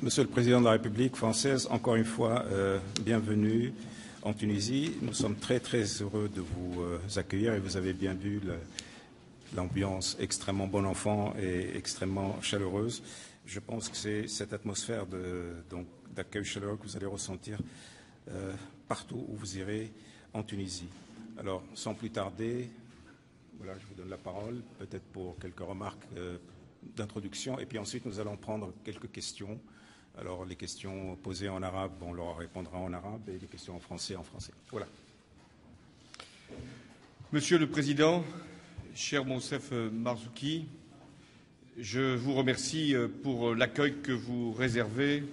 Monsieur le Président de la République française, encore une fois, bienvenue en Tunisie. Nous sommes très heureux de vous accueillir et vous avez bien vu l'ambiance extrêmement bon enfant et extrêmement chaleureuse. Je pense que c'est cette atmosphère d'accueil chaleureux que vous allez ressentir partout où vous irez en Tunisie. Alors, sans plus tarder, voilà, je vous donne la parole, peut-être pour quelques remarques d'introduction, et puis ensuite nous allons prendre quelques questions. Alors, les questions posées en arabe, on leur répondra en arabe, et les questions en français. Voilà. Monsieur le Président, cher Monsef Marzouki, je vous remercie pour l'accueil que vous réservez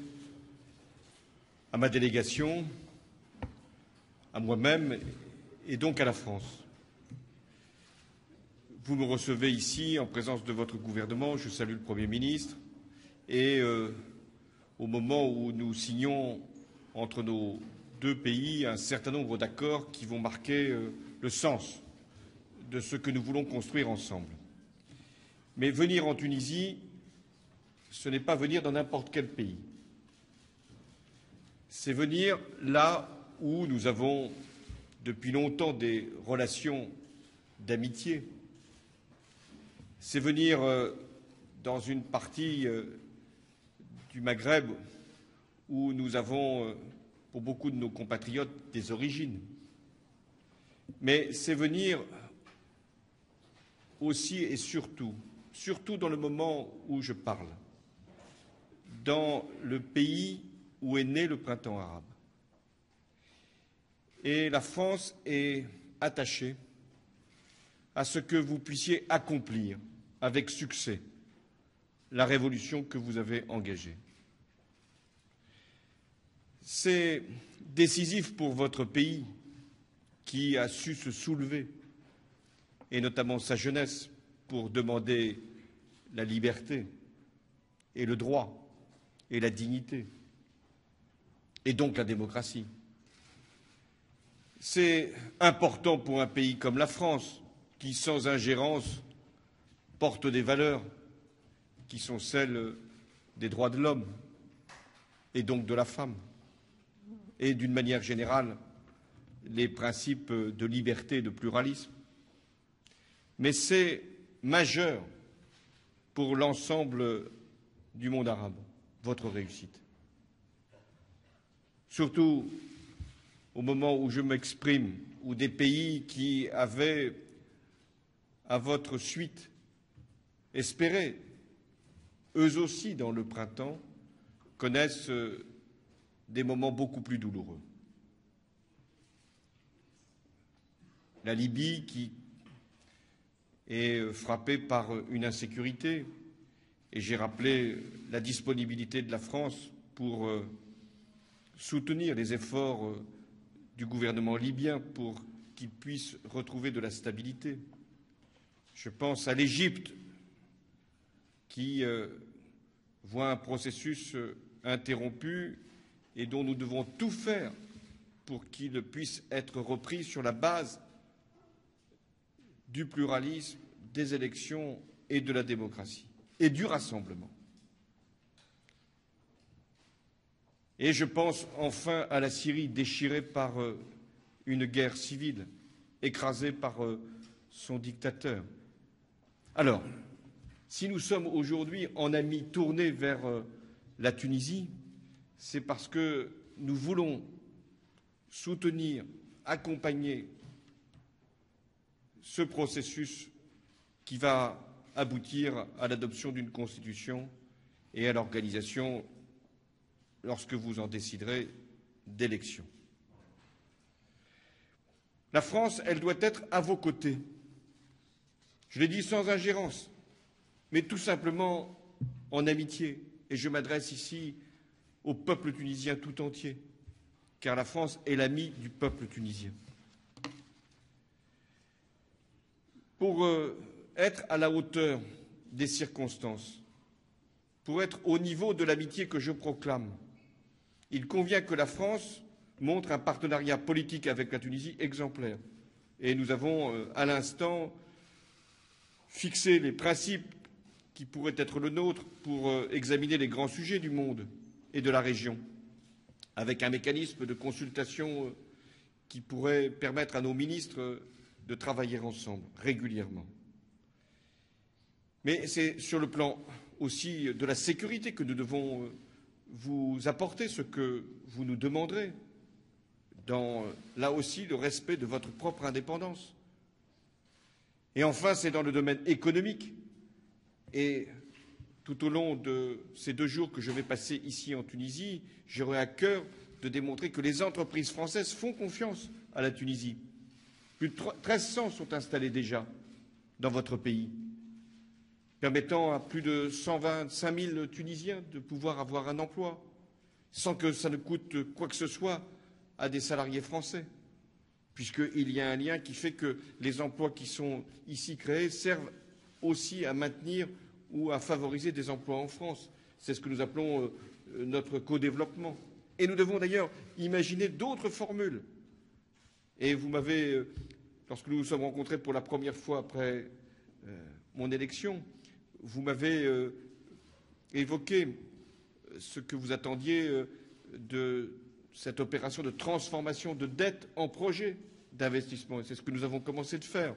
à ma délégation, à moi-même et donc à la France. Vous me recevez ici en présence de votre gouvernement, je salue le Premier ministre, et au moment où nous signons entre nos deux pays un certain nombre d'accords qui vont marquer le sens de ce que nous voulons construire ensemble. Mais venir en Tunisie, ce n'est pas venir dans n'importe quel pays. C'est venir là où nous avons depuis longtemps des relations d'amitié. C'est venir dans une partie du Maghreb où nous avons, pour beaucoup de nos compatriotes, des origines. Mais c'est venir aussi et surtout dans le moment où je parle, dans le pays où est né le printemps arabe. Et la France est attachée à ce que vous puissiez accomplir avec succès la révolution que vous avez engagée. C'est décisif pour votre pays qui a su se soulever, et notamment sa jeunesse, pour demander la liberté et le droit et la dignité, et donc la démocratie. C'est important pour un pays comme la France, qui, sans ingérence, porte des valeurs qui sont celles des droits de l'homme et donc de la femme, et d'une manière générale, les principes de liberté et de pluralisme. Mais c'est majeur pour l'ensemble du monde arabe, votre réussite. Surtout au moment où je m'exprime, où des pays qui avaient, à votre suite, espéré, eux aussi dans le printemps, connaissent des moments beaucoup plus douloureux. La Libye qui est frappée par une insécurité, et j'ai rappelé la disponibilité de la France pour soutenir les efforts du gouvernement libyen pour qu'il puisse retrouver de la stabilité. Je pense à l'Égypte qui voit un processus interrompu et dont nous devons tout faire pour qu'il puisse être repris sur la base du pluralisme, des élections et de la démocratie et du rassemblement. Et je pense enfin à la Syrie déchirée par une guerre civile, écrasée par son dictateur. Alors, si nous sommes aujourd'hui en amis tournés vers la Tunisie, c'est parce que nous voulons soutenir, accompagner ce processus qui va aboutir à l'adoption d'une constitution et à l'organisation, lorsque vous en déciderez, d'élections. La France, elle doit être à vos côtés. Je l'ai dit sans ingérence, mais tout simplement en amitié. Et je m'adresse ici au peuple tunisien tout entier, car la France est l'amie du peuple tunisien. Pour être à la hauteur des circonstances, pour être au niveau de l'amitié que je proclame, il convient que la France montre un partenariat politique avec la Tunisie exemplaire. Et nous avons, à l'instant, fixé les principes qui pourraient être le nôtre pour examiner les grands sujets du monde, et de la région, avec un mécanisme de consultation qui pourrait permettre à nos ministres de travailler ensemble régulièrement. Mais c'est sur le plan aussi de la sécurité que nous devons vous apporter ce que vous nous demanderez, dans, là aussi, le respect de votre propre indépendance. Et enfin, c'est dans le domaine économique. Et tout au long de ces 2 jours que je vais passer ici en Tunisie, j'aurai à cœur de démontrer que les entreprises françaises font confiance à la Tunisie. Plus de 1300 sont installés déjà dans votre pays, permettant à plus de 125 000 Tunisiens de pouvoir avoir un emploi, sans que ça ne coûte quoi que ce soit à des salariés français, puisqu'il y a un lien qui fait que les emplois qui sont ici créés servent aussi à maintenir ou à favoriser des emplois en France. C'est ce que nous appelons notre co-développement. Et nous devons d'ailleurs imaginer d'autres formules. Et vous m'avez, lorsque nous nous sommes rencontrés pour la première fois après mon élection, vous m'avez évoqué ce que vous attendiez de cette opération de transformation de dette en projet d'investissement. Et c'est ce que nous avons commencé de faire.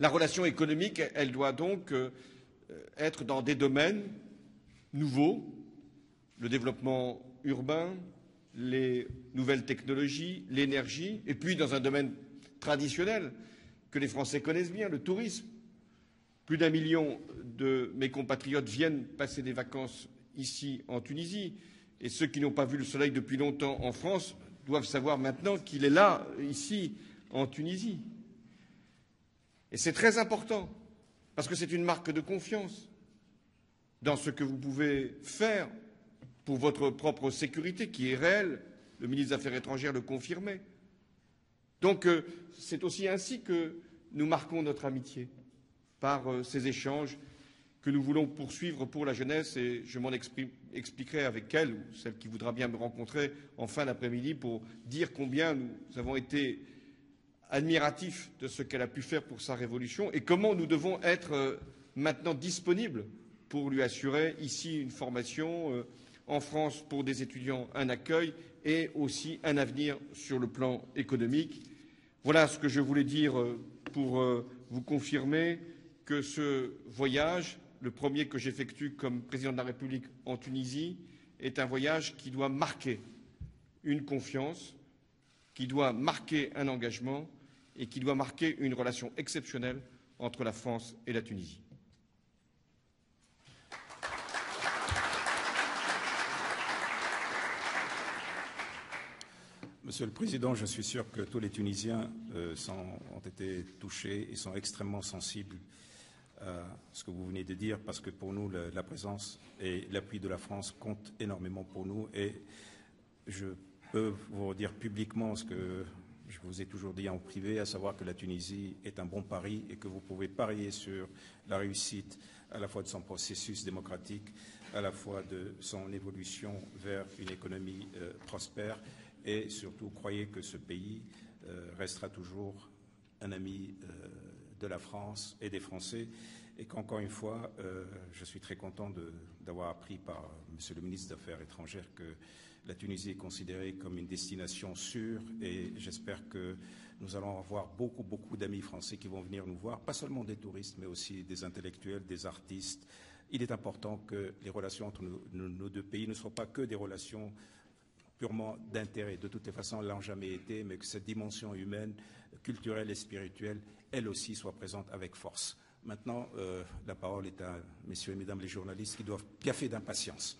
La relation économique, elle doit donc être dans des domaines nouveaux, le développement urbain, les nouvelles technologies, l'énergie, et puis dans un domaine traditionnel que les Français connaissent bien, le tourisme. Plus d'1 million de mes compatriotes viennent passer des vacances ici en Tunisie, et ceux qui n'ont pas vu le soleil depuis longtemps en France doivent savoir maintenant qu'il est là, ici, en Tunisie. Et c'est très important, parce que c'est une marque de confiance dans ce que vous pouvez faire pour votre propre sécurité, qui est réelle. Le ministre des Affaires étrangères le confirmait. Donc c'est aussi ainsi que nous marquons notre amitié, par ces échanges que nous voulons poursuivre pour la jeunesse, et je m'en expliquerai avec elle, ou celle qui voudra bien me rencontrer en fin d'après-midi, pour dire combien nous avons été admiratifs de ce qu'elle a pu faire pour sa révolution et comment nous devons être maintenant disponibles pour lui assurer ici une formation, en France pour des étudiants un accueil et aussi un avenir sur le plan économique. Voilà ce que je voulais dire pour vous confirmer que ce voyage, le premier que j'effectue comme président de la République en Tunisie, est un voyage qui doit marquer une confiance, qui doit marquer un engagement et qui doit marquer une relation exceptionnelle entre la France et la Tunisie. Monsieur le Président, je suis sûr que tous les Tunisiens ont été touchés et sont extrêmement sensibles à ce que vous venez de dire, parce que pour nous, la présence et l'appui de la France comptent énormément pour nous. Et je peux vous dire publiquement ce que je vous ai toujours dit en privé, à savoir que la Tunisie est un bon pari et que vous pouvez parier sur la réussite à la fois de son processus démocratique, à la fois de son évolution vers une économie prospère. Et surtout, croyez que ce pays restera toujours un ami de la France et des Français. Et qu'encore une fois, je suis très content d'avoir appris par Monsieur le ministre des Affaires étrangères que la Tunisie est considérée comme une destination sûre. Et j'espère que nous allons avoir beaucoup d'amis français qui vont venir nous voir, pas seulement des touristes, mais aussi des intellectuels, des artistes. Il est important que les relations entre nos 2 pays ne soient pas que des relations purement d'intérêt. De toutes les façons, elles n'ont jamais été, mais que cette dimension humaine, culturelle et spirituelle, elle aussi, soit présente avec force. Maintenant, la parole est à messieurs et mesdames les journalistes qui doivent piaffer d'impatience.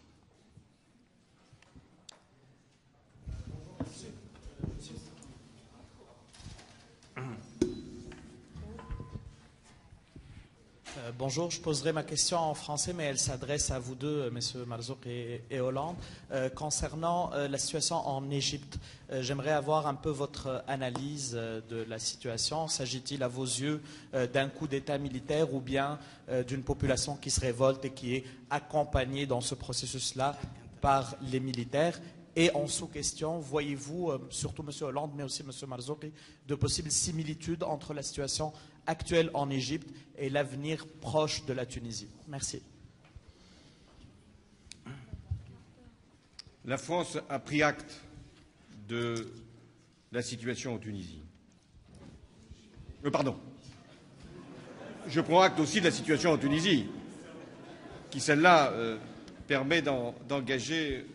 Bonjour, je poserai ma question en français, mais elle s'adresse à vous deux, messieurs Marzouk et Hollande. Concernant la situation en Égypte, j'aimerais avoir un peu votre analyse de la situation. S'agit-il à vos yeux d'un coup d'État militaire ou bien d'une population qui se révolte et qui est accompagnée dans ce processus-là par les militaires? Et en sous-question, voyez-vous, surtout M. Hollande, mais aussi M. Marzouki, de possibles similitudes entre la situation actuelle en Égypte et l'avenir proche de la Tunisie? Merci. La France a pris acte de la situation en Tunisie. Pardon. Je prends acte aussi de la situation en Tunisie, qui celle-là permet d'engager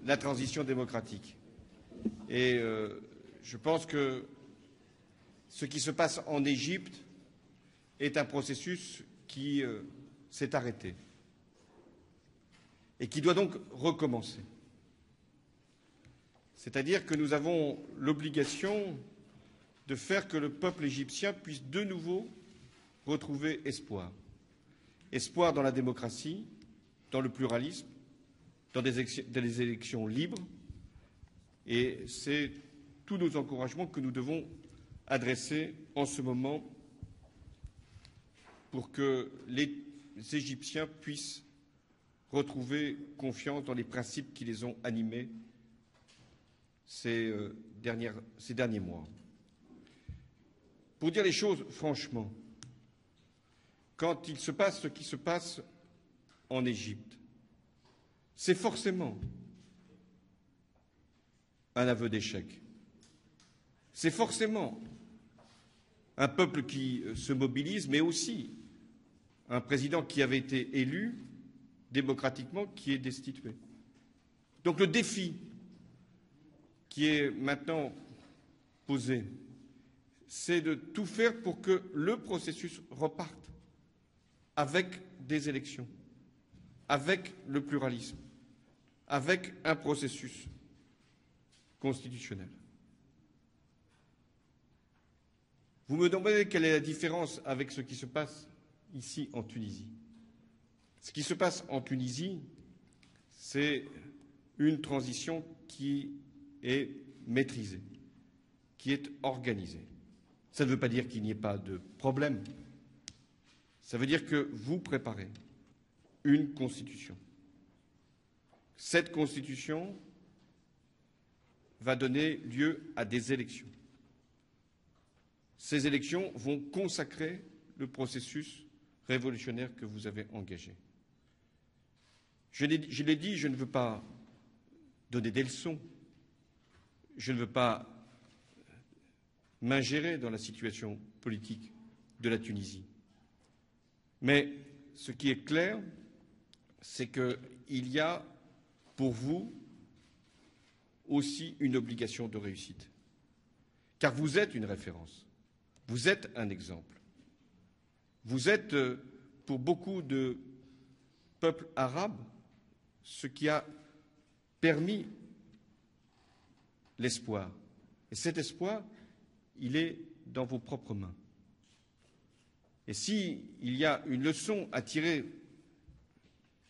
la transition démocratique. Et je pense que ce qui se passe en Égypte est un processus qui s'est arrêté et qui doit donc recommencer. C'est-à-dire que nous avons l'obligation de faire que le peuple égyptien puisse de nouveau retrouver espoir. Espoir dans la démocratie, dans le pluralisme, dans des élections libres. Et c'est tous nos encouragements que nous devons adresser en ce moment pour que les Égyptiens puissent retrouver confiance dans les principes qui les ont animés ces derniers mois. Pour dire les choses franchement, quand il se passe ce qui se passe en Égypte, c'est forcément un aveu d'échec. C'est forcément un peuple qui se mobilise, mais aussi un président qui avait été élu démocratiquement, qui est destitué. Donc le défi qui est maintenant posé, c'est de tout faire pour que le processus reparte avec des élections, avec le pluralisme, avec un processus constitutionnel. Vous me demandez quelle est la différence avec ce qui se passe ici en Tunisie. Ce qui se passe en Tunisie, c'est une transition qui est maîtrisée, qui est organisée. Ça ne veut pas dire qu'il n'y ait pas de problème. Ça veut dire que vous préparez une constitution. Cette constitution va donner lieu à des élections. Ces élections vont consacrer le processus révolutionnaire que vous avez engagé. Je l'ai dit, je ne veux pas donner des leçons, je ne veux pas m'ingérer dans la situation politique de la Tunisie. Mais ce qui est clair, c'est qu'il y a pour vous aussi une obligation de réussite. Car vous êtes une référence, vous êtes un exemple. Vous êtes, pour beaucoup de peuples arabes, ce qui a permis l'espoir. Et cet espoir, il est dans vos propres mains. Et s'il y a une leçon à tirer,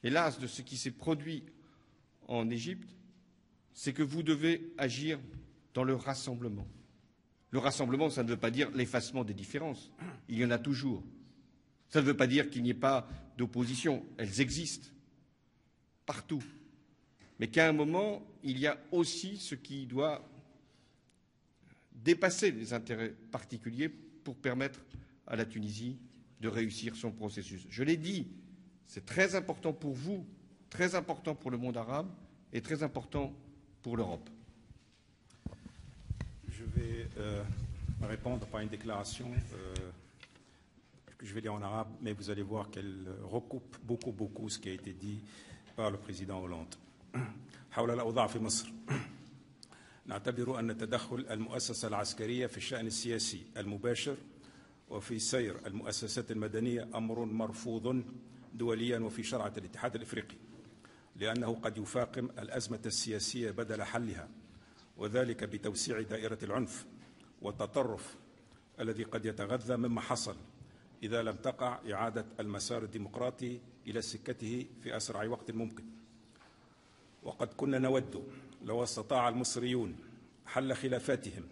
hélas, de ce qui s'est produit en Égypte, c'est que vous devez agir dans le rassemblement. Le rassemblement, ça ne veut pas dire l'effacement des différences. Il y en a toujours. Ça ne veut pas dire qu'il n'y ait pas d'opposition. Elles existent partout. Mais qu'à un moment, il y a aussi ce qui doit dépasser les intérêts particuliers pour permettre à la Tunisie de réussir son processus. Je l'ai dit, c'est très important pour vous, très important pour le monde arabe et très important pour l'Europe. Je vais répondre par une déclaration que je vais lire en arabe, mais vous allez voir qu'elle recoupe beaucoup ce qui a été dit par le président Hollande. حول الأوضاع في مصر نعتبر أن تدخل المؤسسة العسكرية في الشأن السياسي المباشر وفي سير المؤسسات المدنية أمر مرفوض دوليا وفي شرعة الاتحاد الإفريقي لأنه قد يفاقم الأزمة السياسية بدل حلها وذلك بتوسيع دائرة العنف والتطرف الذي قد يتغذى مما حصل إذا لم تقع إعادة المسار الديمقراطي إلى سكته في أسرع وقت ممكن. وقد كنا نود لو استطاع المصريون حل خلافاتهم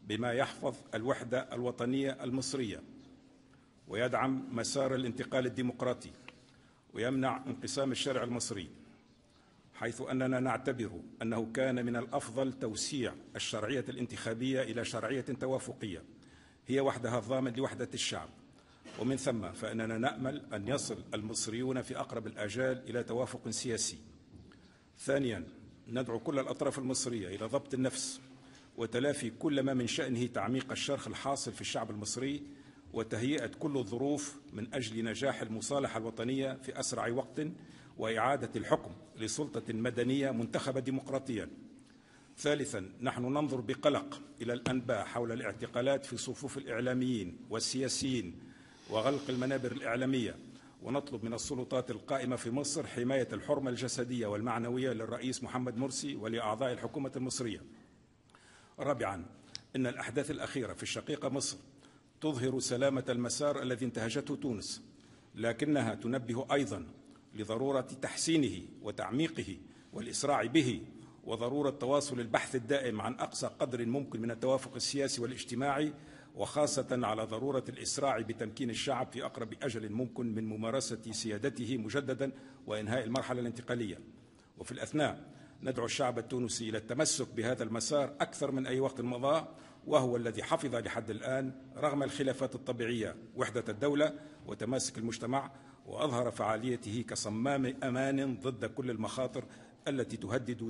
بما يحفظ الوحدة الوطنية المصرية ويدعم مسار الانتقال الديمقراطي ويمنع انقسام الشارع المصري، حيث أننا نعتبر أنه كان من الأفضل توسيع الشرعية الانتخابية إلى شرعية توافقية هي وحدها الضامن لوحدة الشعب، ومن ثم فإننا نأمل أن يصل المصريون في أقرب الآجال إلى توافق سياسي. ثانيا، ندعو كل الأطراف المصرية إلى ضبط النفس وتلافي كل ما من شأنه تعميق الشرخ الحاصل في الشعب المصري وتهيئة كل الظروف من أجل نجاح المصالحة الوطنية في أسرع وقت وإعادة الحكم لسلطة مدنية منتخبة ديمقراطيا. ثالثا، نحن ننظر بقلق إلى الأنباء حول الاعتقالات في صفوف الإعلاميين والسياسيين وغلق المنابر الإعلامية، ونطلب من السلطات القائمة في مصر حماية الحرمة الجسدية والمعنوية للرئيس محمد مرسي ولأعضاء الحكومة المصرية. رابعا، إن الأحداث الأخيرة في الشقيقة مصر تظهر سلامة المسار الذي انتهجته تونس، لكنها تنبه أيضا لضرورة تحسينه وتعميقه والإسراع به، وضرورة تواصل البحث الدائم عن أقصى قدر ممكن من التوافق السياسي والاجتماعي، وخاصة على ضرورة الإسراع بتمكين الشعب في أقرب أجل ممكن من ممارسة سيادته مجددا وإنهاء المرحلة الانتقالية. وفي الأثناء ندعو الشعب التونسي إلى التمسك بهذا المسار أكثر من أي وقت مضى، وهو الذي حفظ لحد الآن رغم الخلافات الطبيعية وحدة الدولة وتماسك المجتمع، وأظهر فعاليته كصمام أمان ضد كل المخاطر التي تهدد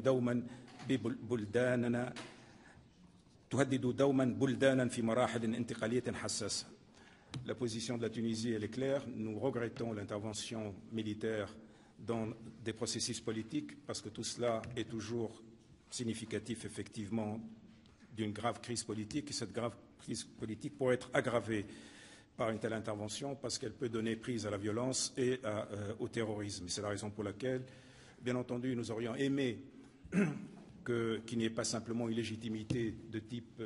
دوما بلدانا في مراحل انتقالية حساسة. La position de la Tunisie elle est claire. Nous regrettons l'intervention militaire dans des processus politiques parce que tout cela est toujours significatif effectivement d'une grave crise politique, et cette grave crise politique pourrait être aggravée par une telle intervention parce qu'elle peut donner prise à la violence et au terrorisme. C'est la raison pour laquelle, bien entendu, nous aurions aimé qu'il n'y ait pas simplement une légitimité de type,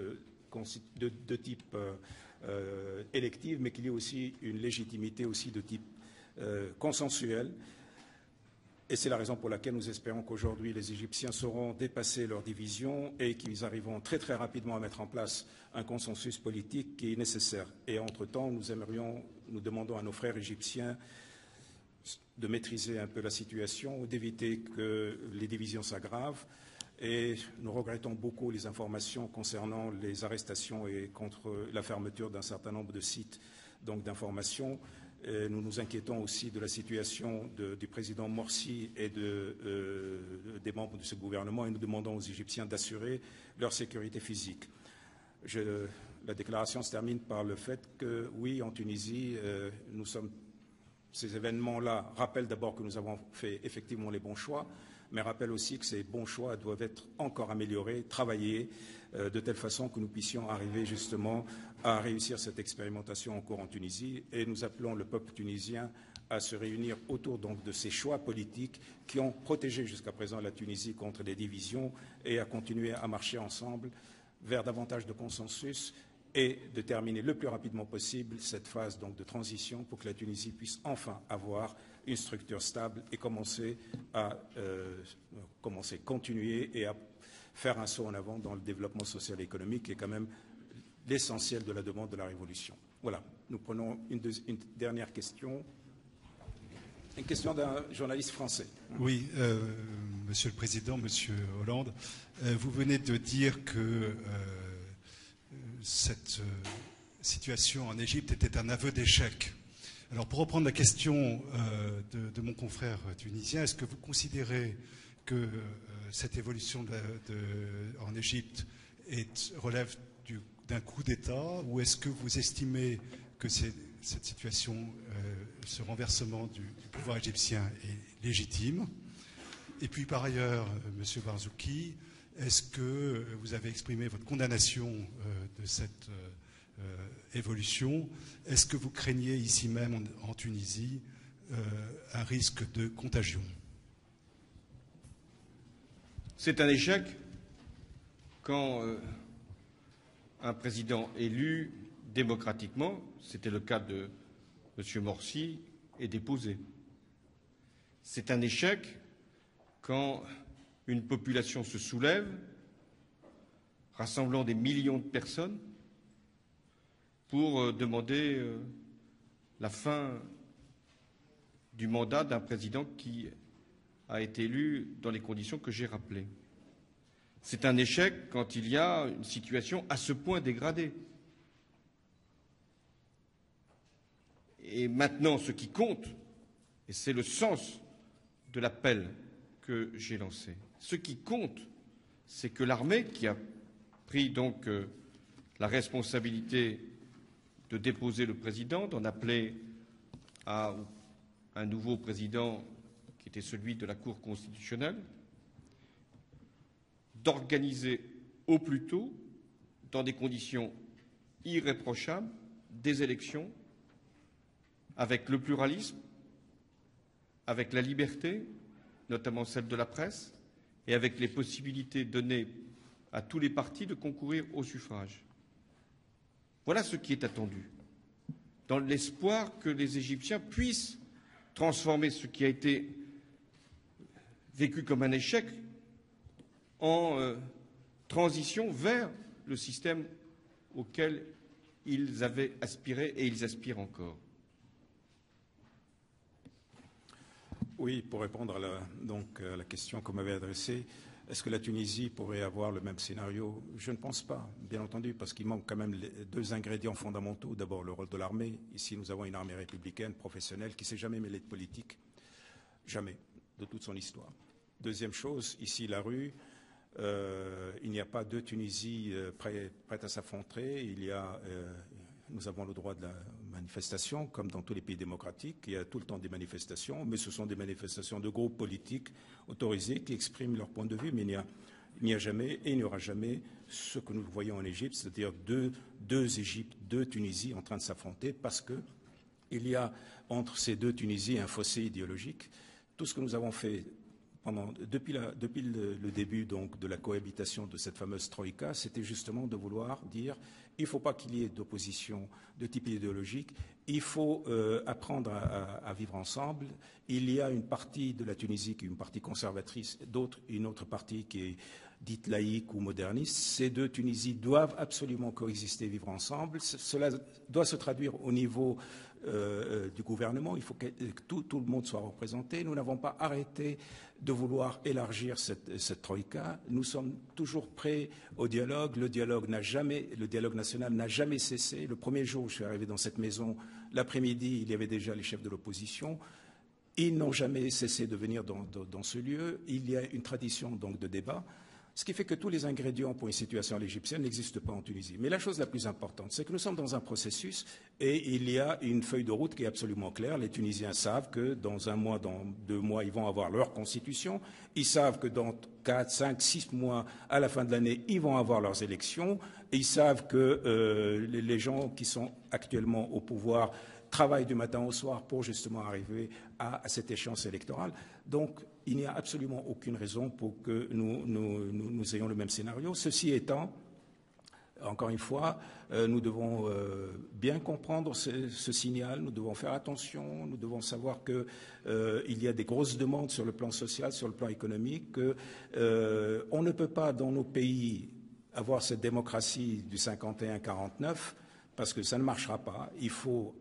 élective, mais qu'il y ait aussi une légitimité aussi de type consensuel. Et c'est la raison pour laquelle nous espérons qu'aujourd'hui les Égyptiens sauront dépasser leurs divisions et qu'ils arriveront très très rapidement à mettre en place un consensus politique qui est nécessaire. Et entre-temps, nous demandons à nos frères égyptiens de maîtriser un peu la situation, d'éviter que les divisions s'aggravent. Et nous regrettons beaucoup les informations concernant les arrestations et contre la fermeture d'un certain nombre de sites d'information. Nous nous inquiétons aussi de la situation du président Morsi et des membres de ce gouvernement, et nous demandons aux Égyptiens d'assurer leur sécurité physique. La déclaration se termine par le fait que, oui, en Tunisie, ces événements-là rappellent d'abord que nous avons fait effectivement les bons choix, mais rappellent aussi que ces bons choix doivent être encore améliorés, travaillés, de telle façon que nous puissions arriver justement à réussir cette expérimentation en cours en Tunisie. Et nous appelons le peuple tunisien à se réunir autour de ces choix politiques qui ont protégé jusqu'à présent la Tunisie contre les divisions, et à continuer à marcher ensemble vers davantage de consensus et de terminer le plus rapidement possible cette phase de transition pour que la Tunisie puisse enfin avoir une structure stable et continuer et à faire un saut en avant dans le développement social et économique, qui est quand même l'essentiel de la demande de la révolution. Voilà, nous prenons une dernière question. Une question d'un journaliste français. Oui, Monsieur le Président, Monsieur Hollande, vous venez de dire que cette situation en Égypte était un aveu d'échec. Alors, pour reprendre la question de mon confrère tunisien, est-ce que vous considérez que cette évolution en Égypte relève d'un coup d'État, ou est-ce que vous estimez que cette situation, ce renversement du pouvoir égyptien est légitime? Et puis par ailleurs, Monsieur Barzouki, est-ce que vous avez exprimé votre condamnation de cette évolution? Est-ce que vous craignez ici même en Tunisie un risque de contagion? C'est un échec quand un président élu démocratiquement, c'était le cas de M. Morsi, est déposé. C'est un échec quand une population se soulève, rassemblant des millions de personnes, pour demander la fin du mandat d'un président qui a été élu dans les conditions que j'ai rappelées. C'est un échec quand il y a une situation à ce point dégradée. Et maintenant, ce qui compte, et c'est le sens de l'appel que j'ai lancé. Ce qui compte, c'est que l'armée, qui a pris donc la responsabilité de déposer le président, d'en appeler à un nouveau président qui était celui de la Cour constitutionnelle, d'organiser au plus tôt, dans des conditions irréprochables, des élections avec le pluralisme, avec la liberté, notamment celle de la presse, et avec les possibilités données à tous les partis de concourir au suffrage. Voilà ce qui est attendu, dans l'espoir que les Égyptiens puissent transformer ce qui a été vécu comme un échec en transition vers le système auquel ils avaient aspiré et ils aspirent encore. Oui, pour répondre à la question qu'on m'avait adressée, est-ce que la Tunisie pourrait avoir le même scénario? Je ne pense pas, bien entendu, parce qu'il manque quand même deux ingrédients fondamentaux. D'abord, le rôle de l'armée. Ici, nous avons une armée républicaine, professionnelle, qui ne s'est jamais mêlée de politique. Jamais, de toute son histoire. Deuxième chose, ici, la rue. Il n'y a pas deux Tunisies prêtes à s'affronter. Nous avons le droit de la manifestation, comme dans tous les pays démocratiques. Il y a tout le temps des manifestations, mais ce sont des manifestations de groupes politiques autorisés qui expriment leur point de vue. Mais il n'y a jamais et il n'y aura jamais ce que nous voyons en Égypte, c'est-à-dire deux Égyptes, deux Tunisies en train de s'affronter, parce qu'il y a entre ces deux Tunisies un fossé idéologique. Tout ce que nous avons fait depuis le début donc, de la cohabitation de cette fameuse Troïka, c'était justement de vouloir dire il ne faut pas qu'il y ait d'opposition de type idéologique, il faut apprendre à vivre ensemble. Il y a une partie de la Tunisie qui est une partie conservatrice, une autre partie qui est dite laïque ou moderniste. Ces deux Tunisies doivent absolument coexister, vivre ensemble. Cela doit se traduire au niveau du gouvernement. Il faut que tout le monde soit représenté. Nous n'avons pas arrêté de vouloir élargir cette troïka. Nous sommes toujours prêts au dialogue. Le dialogue national n'a jamais cessé. Le premier jour où je suis arrivé dans cette maison, l'après-midi, il y avait déjà les chefs de l'opposition. Ils n'ont jamais cessé de venir dans ce lieu. Il y a une tradition donc de débat. Ce qui fait que tous les ingrédients pour une situation égyptienne n'existent pas en Tunisie. Mais la chose la plus importante, c'est que nous sommes dans un processus et il y a une feuille de route qui est absolument claire. Les Tunisiens savent que dans un mois, dans 2 mois, ils vont avoir leur constitution. Ils savent que dans 4, 5, 6 mois, à la fin de l'année, ils vont avoir leurs élections. Et ils savent que les gens qui sont actuellement au pouvoir travaillent du matin au soir pour justement arriver à cette échéance électorale. Donc, il n'y a absolument aucune raison pour que nous ayons le même scénario. Ceci étant, encore une fois, nous devons bien comprendre ce signal, nous devons faire attention, nous devons savoir qu'il y a des grosses demandes sur le plan social, sur le plan économique, qu'on ne peut pas dans nos pays avoir cette démocratie du 51-49 parce que ça ne marchera pas. Il faut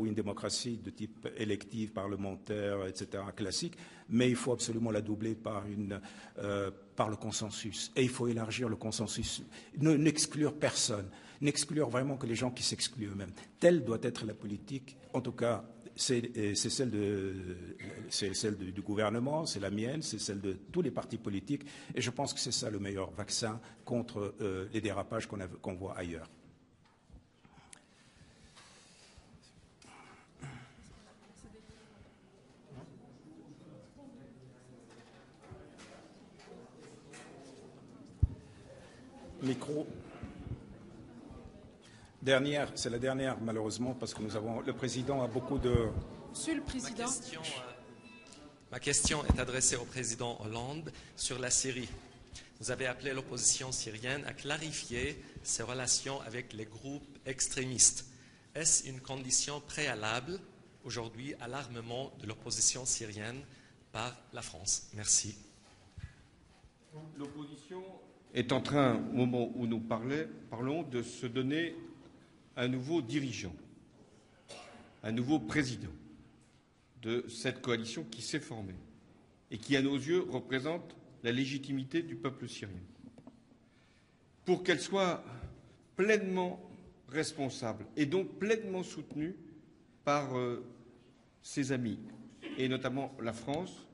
une démocratie de type élective, parlementaire, etc., classique, mais il faut absolument la doubler par le consensus. Et il faut élargir le consensus, n'exclure personne, n'exclure vraiment que les gens qui s'excluent eux-mêmes. Telle doit être la politique, en tout cas, c'est celle du gouvernement, c'est la mienne, c'est celle de tous les partis politiques, et je pense que c'est ça le meilleur vaccin contre les dérapages qu'on voit ailleurs. Micro. C'est la dernière, malheureusement, parce que le président a beaucoup de... Monsieur le Président. Ma question est adressée au président Hollande sur la Syrie. Vous avez appelé l'opposition syrienne à clarifier ses relations avec les groupes extrémistes. Est-ce une condition préalable aujourd'hui à l'armement de l'opposition syrienne par la France? Merci. L'opposition est en train, au moment où nous parlons, de se donner un nouveau dirigeant, un nouveau président de cette coalition qui s'est formée et qui, à nos yeux, représente la légitimité du peuple syrien. Pour qu'elle soit pleinement responsable et donc pleinement soutenue par ses amis, et notamment la France,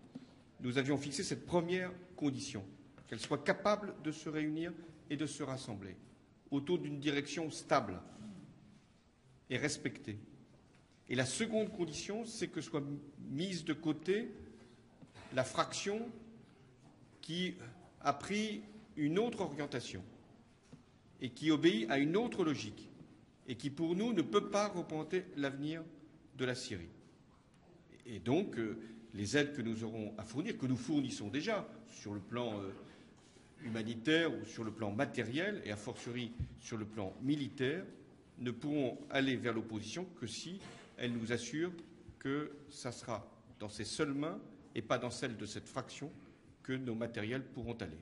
nous avions fixé cette première condition, qu'elle soit capable de se réunir et de se rassembler autour d'une direction stable et respectée. Et la seconde condition, c'est que soit mise de côté la fraction qui a pris une autre orientation et qui obéit à une autre logique et qui, pour nous, ne peut pas représenter l'avenir de la Syrie. Et donc, les aides que nous aurons à fournir, que nous fournissons déjà sur le plan humanitaire ou sur le plan matériel, et a fortiori sur le plan militaire, ne pourront aller vers l'opposition que si elle nous assure que ça sera dans ses seules mains et pas dans celles de cette fraction que nos matériels pourront aller.